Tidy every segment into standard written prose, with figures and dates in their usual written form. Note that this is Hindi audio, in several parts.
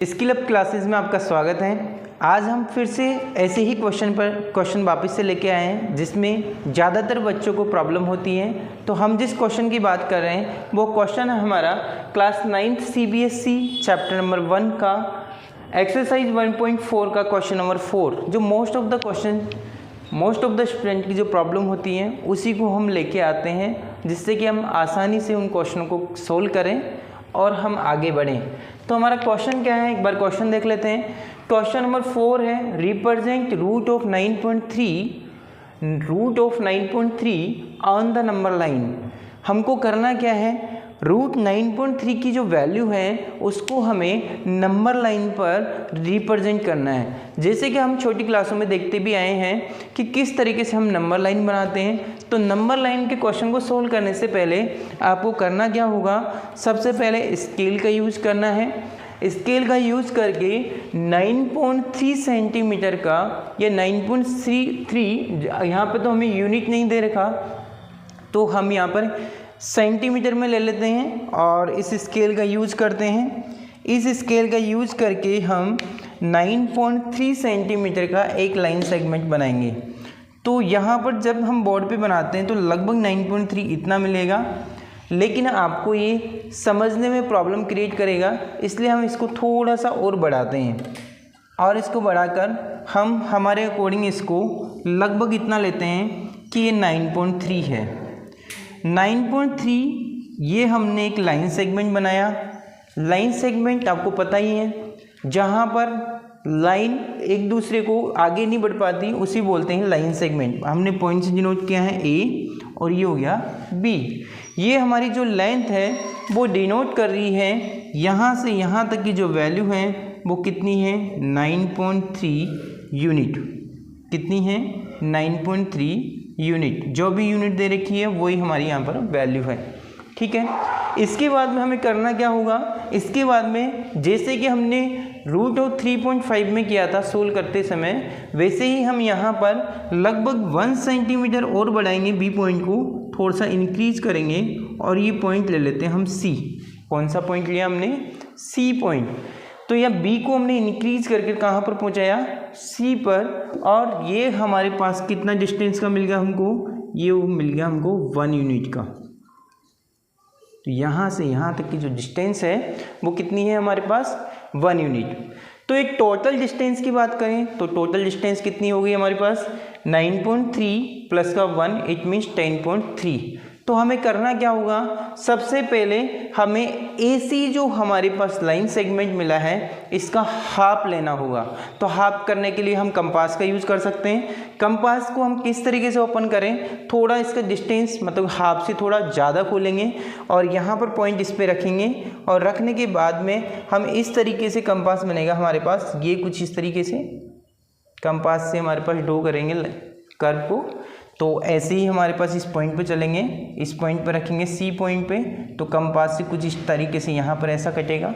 स्किल अप क्लासेस में आपका स्वागत है। आज हम फिर से ऐसे ही क्वेश्चन वापस से लेके आए हैं जिसमें ज़्यादातर बच्चों को प्रॉब्लम होती है। तो हम जिस क्वेश्चन की बात कर रहे हैं वो क्वेश्चन है हमारा class 9th CBSE chapter number 1 का एक्सरसाइज 1.4 का क्वेश्चन नंबर 4, जो मोस्ट ऑफ द स्टूडेंट की जो प्रॉब्लम होती है उसी को हम लेके आते हैं, जिससे कि हम आसानी से उन क्वेश्चनों को सोल्व करें और हम आगे बढ़ें। तो हमारा क्वेश्चन क्या है, एक बार क्वेश्चन देख लेते हैं। क्वेश्चन नंबर 4 है, represent root of 9.3 on the number line. हमको करना क्या है, रूट 9.3 की जो वैल्यू है उसको हमें नंबर लाइन पर रिप्रेजेंट करना है। जैसे कि हम छोटी क्लासों में देखते भी आए हैं कि किस तरीके से हम नंबर लाइन बनाते हैं। तो नंबर लाइन के क्वेश्चन को सोल्व करने से पहले आपको करना क्या होगा, सबसे पहले स्केल का यूज़ करना है। स्केल का यूज़ करके 9.3 सेंटीमीटर का या 9.3, यहाँ पे तो हमें यूनिट नहीं दे रखा तो हम यहाँ पर सेंटीमीटर में ले लेते हैं और इस स्केल का यूज़ करते हैं। इस स्केल का यूज़ करके हम 9.3 सेंटीमीटर का एक लाइन सेगमेंट बनाएंगे। तो यहाँ पर जब हम बोर्ड पे बनाते हैं तो लगभग 9.3 इतना मिलेगा, लेकिन आपको ये समझने में प्रॉब्लम क्रिएट करेगा, इसलिए हम इसको थोड़ा सा और बढ़ाते हैं और इसको बढ़ाकर हम हमारे अकॉर्डिंग इसको लगभग इतना लेते हैं कि ये 9.3 है। 9.3 ये हमने एक लाइन सेगमेंट बनाया। लाइन सेगमेंट आपको पता ही है, जहाँ पर लाइन एक दूसरे को आगे नहीं बढ़ पाती उसी बोलते हैं लाइन सेगमेंट। हमने पॉइंट से डिनोट किया है A और ये हो गया B। ये हमारी जो लेंथ है वो डिनोट कर रही है यहाँ से यहाँ तक की जो वैल्यू है वो कितनी है, 9.3 यूनिट। कितनी है, 9.3 यूनिट। जो भी यूनिट दे रखी है वही हमारी यहाँ पर वैल्यू है, ठीक है। इसके बाद में हमें करना क्या होगा, इसके बाद में जैसे कि हमने रूट ऑफ 3.5 में किया था सोल्व करते समय, वैसे ही हम यहाँ पर लगभग 1 सेंटीमीटर और बढ़ाएंगे। बी पॉइंट को थोड़ा सा इंक्रीज करेंगे और ये पॉइंट ले लेते हैं हम सी। कौन सा पॉइंट लिया हमने, सी पॉइंट। तो यह बी को हमने इंक्रीज करके कहाँ पर पहुँचाया, सी पर। और ये हमारे पास कितना डिस्टेंस का मिल गया हमको, ये मिल गया हमको 1 यूनिट का। तो यहाँ से यहाँ तक की जो डिस्टेंस है वो कितनी है हमारे पास, 1 यूनिट। तो एक टोटल डिस्टेंस की बात करें तो टोटल डिस्टेंस कितनी होगी हमारे पास, 9.3 प्लस का 1, इट मीन्स 10.3। तो हमें करना क्या होगा, सबसे पहले हमें AC जो हमारे पास लाइन सेगमेंट मिला है इसका हाफ लेना होगा। तो हाफ करने के लिए हम कंपास का यूज़ कर सकते हैं। कंपास को हम किस तरीके से ओपन करें, थोड़ा इसका डिस्टेंस मतलब हाफ से थोड़ा ज़्यादा खोलेंगे और यहाँ पर पॉइंट इस पर रखेंगे और रखने के बाद में हम इस तरीके से कंपास बनेगा हमारे पास। ये कुछ इस तरीके से कंपास से हमारे पास ड्रॉ करेंगे कर्व को। तो ऐसे ही हमारे पास इस पॉइंट पे चलेंगे, इस पॉइंट पे रखेंगे सी पॉइंट पे। तो कंपास से कुछ इस तरीके से यहाँ पर ऐसा कटेगा।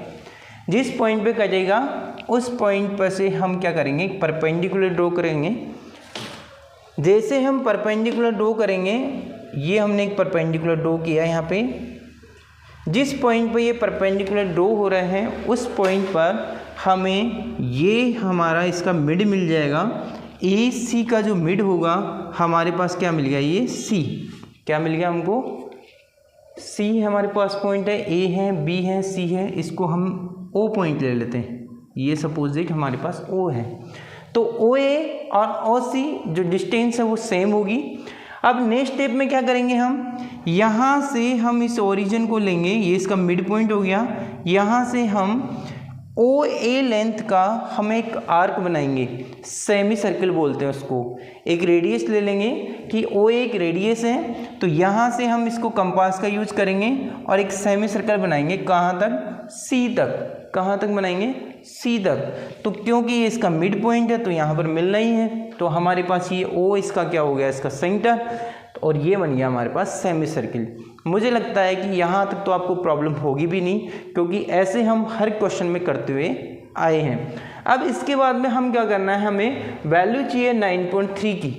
जिस पॉइंट पे कटेगा उस पॉइंट पर से हम क्या करेंगे, परपेंडिकुलर ड्रॉ करेंगे। जैसे हम परपेंडिकुलर ड्रॉ करेंगे, ये हमने एक परपेंडिकुलर ड्रॉ किया यहाँ पे। जिस पॉइंट पर ये परपेंडिकुलर ड्रॉ हो रहे हैं उस पॉइंट पर हमें ये हमारा इसका मिड मिल जाएगा। AC का जो मिड होगा हमारे पास क्या मिल गया, ये C। क्या मिल गया हमको, C हमारे पास पॉइंट है, A है, B है, C है। इसको हम O पॉइंट ले लेते हैं। ये सपोजिट हमारे पास O है। तो OA और OC जो डिस्टेंस है वो सेम होगी। अब नेक्स्ट स्टेप में क्या करेंगे, हम यहाँ से हम इस ओरिजिन को लेंगे, ये इसका मिड पॉइंट हो गया। यहाँ से हम OA लेंथ का हम एक आर्क बनाएंगे, सेमी सर्कल बोलते हैं उसको। एक रेडियस ले लेंगे कि OA एक रेडियस है, तो यहाँ से हम इसको कंपास का यूज करेंगे और एक सेमी सर्कल बनाएंगे। कहाँ तक, C तक। कहाँ तक बनाएंगे, C तक। तो क्योंकि ये इसका मिड पॉइंट है तो यहाँ पर मिलना ही है, तो हमारे पास ये O इसका क्या हो गया, इसका सेंटर, और ये बन गया हमारे पास सेमी सर्किल। मुझे लगता है कि यहाँ तक तो आपको प्रॉब्लम होगी भी नहीं, क्योंकि ऐसे हम हर क्वेश्चन में करते हुए आए हैं। अब इसके बाद में हम क्या करना है, हमें वैल्यू चाहिए 9.3 की।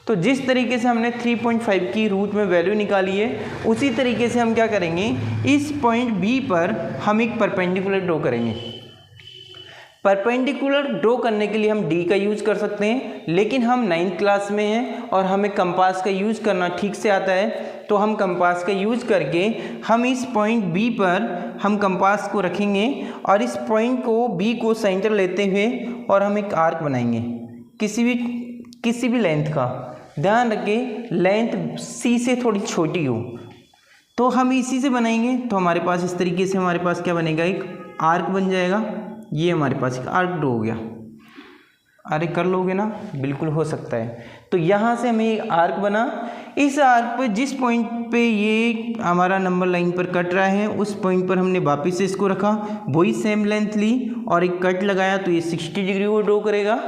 तो जिस तरीके से हमने 3.5 की रूट में वैल्यू निकाली है, उसी तरीके से हम क्या करेंगे, इस पॉइंट B पर हम एक परपेंडिकुलर ड्रॉ करेंगे। परपेंडिकुलर ड्रॉ करने के लिए हम डी का यूज़ कर सकते हैं, लेकिन हम 9th क्लास में हैं और हमें कंपास का यूज़ करना ठीक से आता है, तो हम कंपास का यूज़ करके हम इस पॉइंट बी पर हम कंपास को रखेंगे और इस पॉइंट को बी को सेंटर लेते हुए और हम एक आर्क बनाएंगे किसी भी लेंथ का। ध्यान रखें लेंथ सी से थोड़ी छोटी हो, तो हम इसी से बनाएंगे। तो हमारे पास इस तरीके से हमारे पास क्या बनेगा, एक आर्क बन जाएगा। ये हमारे पास एक आर्क ड्रॉ हो गया। अरे कर लोगे ना, बिल्कुल हो सकता है। तो यहाँ से हमें एक आर्क बना, इस आर्क पर जिस पॉइंट पे ये हमारा नंबर लाइन पर कट रहा है उस पॉइंट पर हमने वापस से इसको रखा, वही सेम लेंथ ली और एक कट लगाया, तो ये 60 डिग्री को ड्रॉ करेगा।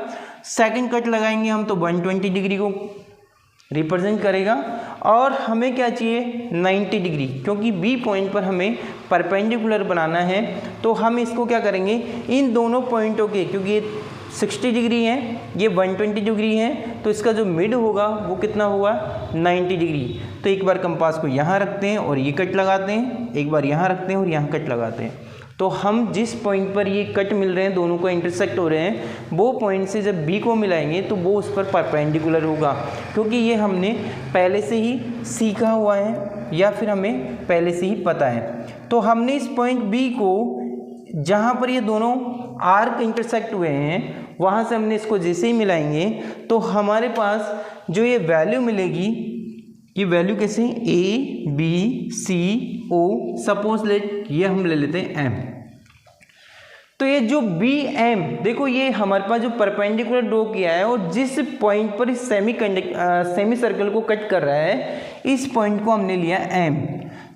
सेकंड कट लगाएंगे हम तो 120 डिग्री को रिप्रेजेंट करेगा। और हमें क्या चाहिए, 90 डिग्री, क्योंकि बी पॉइंट पर हमें परपेंडिकुलर बनाना है। तो हम इसको क्या करेंगे, इन दोनों पॉइंटों के, क्योंकि ये 60 डिग्री है, ये 120 डिग्री है, तो इसका जो मिड होगा वो कितना होगा, 90 डिग्री। तो एक बार कंपास को यहाँ रखते हैं और ये कट लगाते हैं, एक बार यहाँ रखते हैं और यहाँ कट लगाते हैं। तो हम जिस पॉइंट पर ये कट मिल रहे हैं, दोनों को इंटरसेक्ट हो रहे हैं, वो पॉइंट से जब बी को मिलाएंगे तो वो उस पर परपेंडिकुलर होगा, क्योंकि ये हमने पहले से ही सीखा हुआ है या फिर हमें पहले से ही पता है। तो हमने इस पॉइंट बी को, जहाँ पर ये दोनों आर्क इंटरसेक्ट हुए हैं, वहाँ से हमने इसको जैसे ही मिलाएंगे तो हमारे पास जो ये वैल्यू मिलेगी, ये वैल्यू कैसे, A B C O, suppose let ये हम ले लेते हैं एम। तो ये जो बी एम, देखो ये हमारे पास जो परपेंडिकुलर ड्रॉ किया है और जिस पॉइंट पर इस सेमी सर्कल को कट कर रहा है, इस पॉइंट को हमने लिया एम।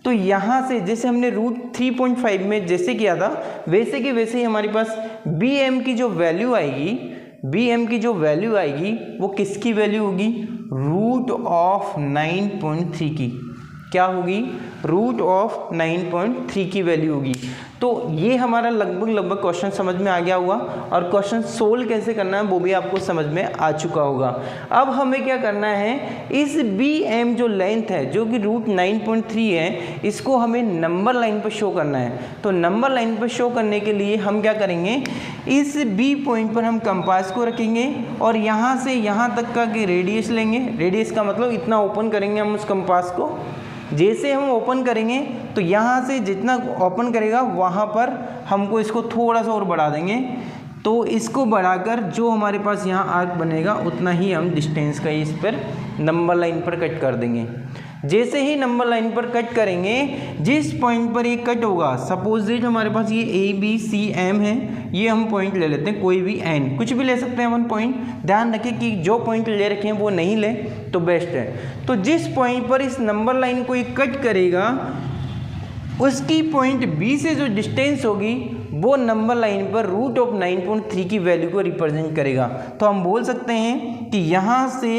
तो यहाँ से जैसे हमने रूट 3.5 में जैसे किया था, वैसे के वैसे ही हमारे पास बी एम की जो वैल्यू आएगी, बी एम की जो वैल्यू आएगी वो किसकी वैल्यू होगी, रूट ऑफ 9.3 की। क्या होगी, रूट ऑफ 9.3 की वैल्यू होगी। तो ये हमारा लगभग क्वेश्चन समझ में आ गया होगा और क्वेश्चन सोल्व कैसे करना है वो भी आपको समझ में आ चुका होगा। अब हमें क्या करना है, इस बी एम जो लेंथ है जो कि रूट 9.3 है, इसको हमें नंबर लाइन पर शो करना है। तो नंबर लाइन पर शो करने के लिए हम क्या करेंगे, इस बी पॉइंट पर हम कंपास को रखेंगे और यहाँ से यहाँ तक का कि रेडियस लेंगे। रेडियस का मतलब इतना ओपन करेंगे हम उस कंपास को। जैसे हम ओपन करेंगे तो यहाँ से जितना ओपन करेगा वहाँ पर हमको इसको थोड़ा सा और बढ़ा देंगे। तो इसको बढ़ाकर जो हमारे पास यहाँ आर्क बनेगा उतना ही हम डिस्टेंस का इस पर नंबर लाइन पर कट कर देंगे। जैसे ही नंबर लाइन पर कट करेंगे, जिस पॉइंट पर ये कट होगा, सपोज दैट हमारे पास ये ए बी सी एम है, ये हम पॉइंट ले लेते हैं, कोई भी एन, कुछ भी ले सकते हैं हम पॉइंट। ध्यान रखें कि जो पॉइंट ले रखे हैं वो नहीं ले तो बेस्ट है। तो जिस पॉइंट पर इस नंबर लाइन को ये कट करेगा, उसकी पॉइंट बी से जो डिस्टेंस होगी वो नंबर लाइन पर रूट ऑफ 9.3 की वैल्यू को रिप्रेजेंट करेगा। तो हम बोल सकते हैं कि यहाँ से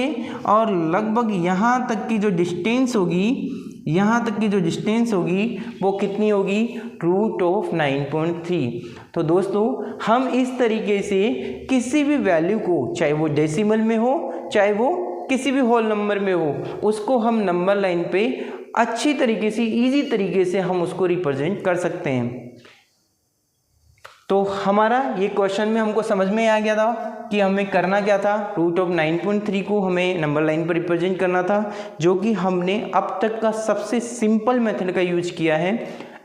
और लगभग यहाँ तक की जो डिस्टेंस होगी, यहाँ तक की जो डिस्टेंस होगी वो कितनी होगी, रूट ऑफ 9.3। तो दोस्तों हम इस तरीके से किसी भी वैल्यू को, चाहे वो डेसिमल में हो चाहे वो किसी भी होल नंबर में हो, उसको हम नंबर लाइन पे अच्छी तरीके से, इजी तरीके से हम उसको रिप्रेजेंट कर सकते हैं। तो हमारा ये क्वेश्चन में हमको समझ में आ गया था कि हमें करना क्या था, रूट ऑफ 9.3 को हमें नंबर लाइन पर रिप्रेजेंट करना था, जो कि हमने अब तक का सबसे सिंपल मेथड का यूज किया है।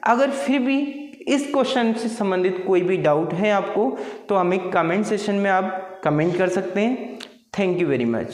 अगर फिर भी इस क्वेश्चन से संबंधित कोई भी डाउट है आपको, तो हमें कमेंट सेशन में आप कमेंट कर सकते हैं। Thank you very much.